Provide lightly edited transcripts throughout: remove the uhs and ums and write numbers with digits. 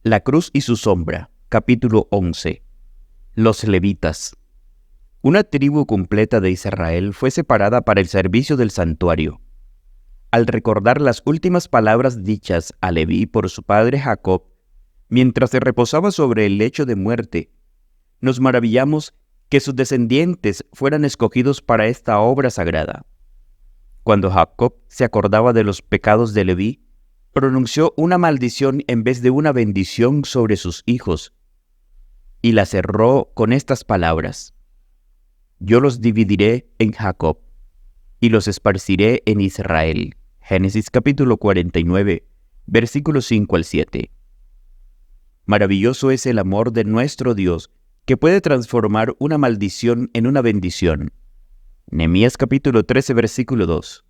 La cruz y su sombra, capítulo 11. Los levitas. Una tribu completa de Israel fue separada para el servicio del santuario. Al recordar las últimas palabras dichas a Leví por su padre Jacob, mientras se reposaba sobre el lecho de muerte, nos maravillamos que sus descendientes fueran escogidos para esta obra sagrada. Cuando Jacob se acordaba de los pecados de Leví, pronunció una maldición en vez de una bendición sobre sus hijos, y la cerró con estas palabras: Yo los dividiré en Jacob, y los esparciré en Israel. Génesis capítulo 49, versículos 5 al 7. Maravilloso es el amor de nuestro Dios, que puede transformar una maldición en una bendición. Nehemías capítulo 13, versículo 2.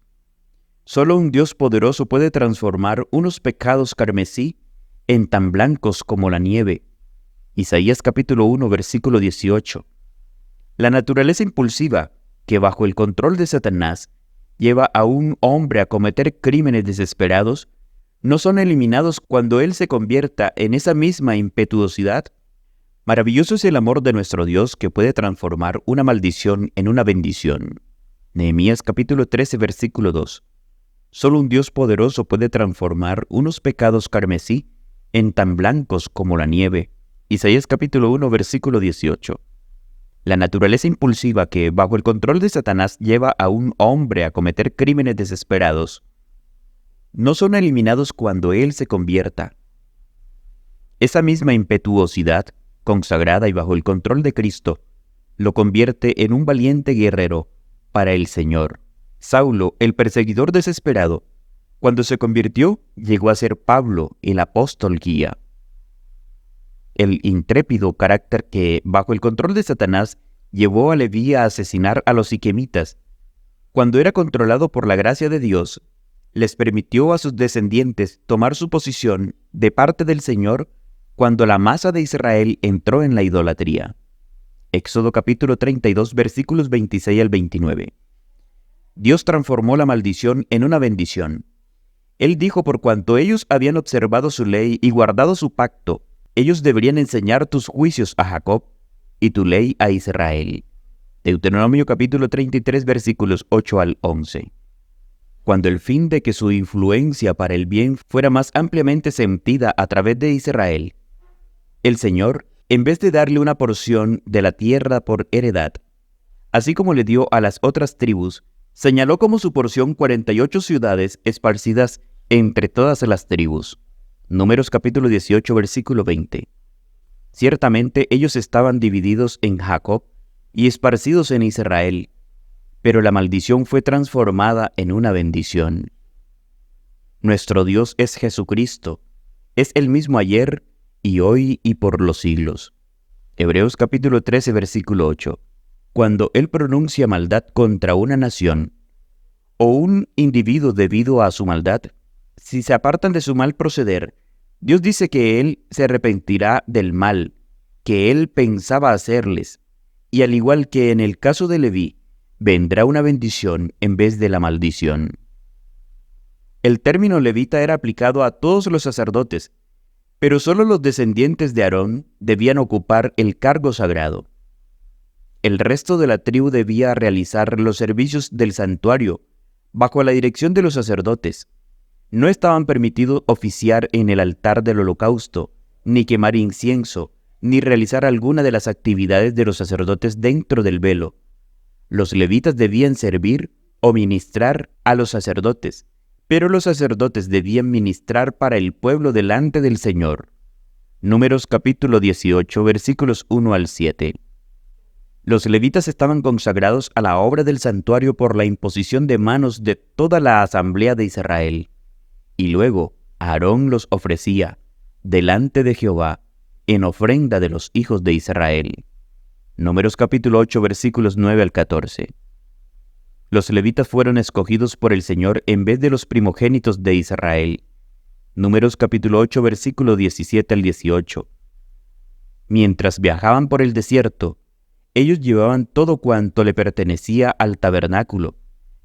Solo un Dios poderoso puede transformar unos pecados carmesí en tan blancos como la nieve. Isaías capítulo 1, versículo 18. La naturaleza impulsiva, que bajo el control de Satanás lleva a un hombre a cometer crímenes desesperados, no son eliminados cuando él se convierta en esa misma impetuosidad. Maravilloso es el amor de nuestro Dios, que puede transformar una maldición en una bendición. Nehemías capítulo 13, versículo 2. Solo un Dios poderoso puede transformar unos pecados carmesí en tan blancos como la nieve. Isaías capítulo 1, versículo 18. La naturaleza impulsiva que, bajo el control de Satanás, lleva a un hombre a cometer crímenes desesperados, no son eliminados cuando él se convierta. Esa misma impetuosidad, consagrada y bajo el control de Cristo, lo convierte en un valiente guerrero para el Señor. Saulo, el perseguidor desesperado, cuando se convirtió, llegó a ser Pablo, el apóstol guía. El intrépido carácter que, bajo el control de Satanás, llevó a Leví a asesinar a los siquemitas, cuando era controlado por la gracia de Dios, les permitió a sus descendientes tomar su posición de parte del Señor cuando la masa de Israel entró en la idolatría. Éxodo capítulo 32, versículos 26 al 29. Dios transformó la maldición en una bendición. Él dijo: por cuanto ellos habían observado su ley y guardado su pacto, ellos deberían enseñar tus juicios a Jacob y tu ley a Israel. Deuteronomio capítulo 33, versículos 8 al 11. Cuando el fin de que su influencia para el bien fuera más ampliamente sentida a través de Israel, el Señor, en vez de darle una porción de la tierra por heredad, así como le dio a las otras tribus, señaló como su porción 48 ciudades esparcidas entre todas las tribus. Números capítulo 18, versículo 20. Ciertamente ellos estaban divididos en Jacob y esparcidos en Israel, pero la maldición fue transformada en una bendición. Nuestro Dios es Jesucristo, es el mismo ayer y hoy y por los siglos. Hebreos capítulo 13, versículo 8. Cuando Él pronuncia maldad contra una nación o un individuo debido a su maldad, si se apartan de su mal proceder, Dios dice que Él se arrepentirá del mal que Él pensaba hacerles, y al igual que en el caso de Leví, vendrá una bendición en vez de la maldición. El término levita era aplicado a todos los sacerdotes, pero solo los descendientes de Aarón debían ocupar el cargo sagrado. El resto de la tribu debía realizar los servicios del santuario bajo la dirección de los sacerdotes. No estaban permitidos oficiar en el altar del holocausto, ni quemar incienso, ni realizar alguna de las actividades de los sacerdotes dentro del velo. Los levitas debían servir o ministrar a los sacerdotes, pero los sacerdotes debían ministrar para el pueblo delante del Señor. Números capítulo 18, versículos 1 al 7. Los levitas estaban consagrados a la obra del santuario por la imposición de manos de toda la asamblea de Israel, y luego Aarón los ofrecía delante de Jehová en ofrenda de los hijos de Israel. Números capítulo 8, versículos 9 al 14. Los levitas fueron escogidos por el Señor en vez de los primogénitos de Israel. Números capítulo 8, versículo 17 al 18. Mientras viajaban por el desierto, ellos llevaban todo cuanto le pertenecía al tabernáculo,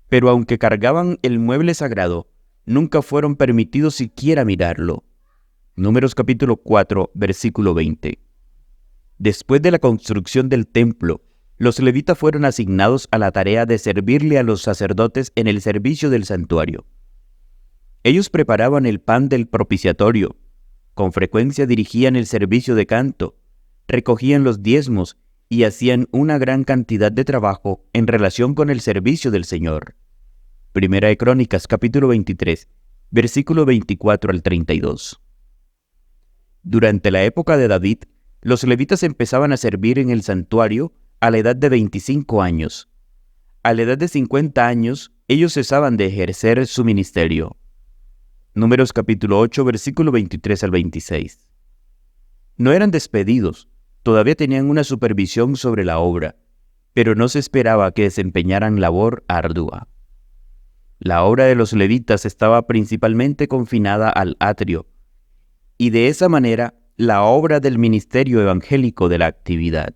pero aunque cargaban el mueble sagrado, nunca fueron permitidos siquiera mirarlo. Números capítulo 4, versículo 20. Después de la construcción del templo, los levitas fueron asignados a la tarea de servirle a los sacerdotes en el servicio del santuario. Ellos preparaban el pan del propiciatorio, con frecuencia dirigían el servicio de canto, recogían los diezmos y hacían una gran cantidad de trabajo en relación con el servicio del Señor. Primera de Crónicas, capítulo 23, versículo 24 al 32. Durante la época de David, los levitas empezaban a servir en el santuario a la edad de 25 años. A la edad de 50 años, ellos cesaban de ejercer su ministerio. Números capítulo 8, versículo 23 al 26. No eran despedidos, todavía tenían una supervisión sobre la obra, pero no se esperaba que desempeñaran labor ardua. La obra de los levitas estaba principalmente confinada al atrio, y de esa manera la obra del ministerio evangélico de la actividad.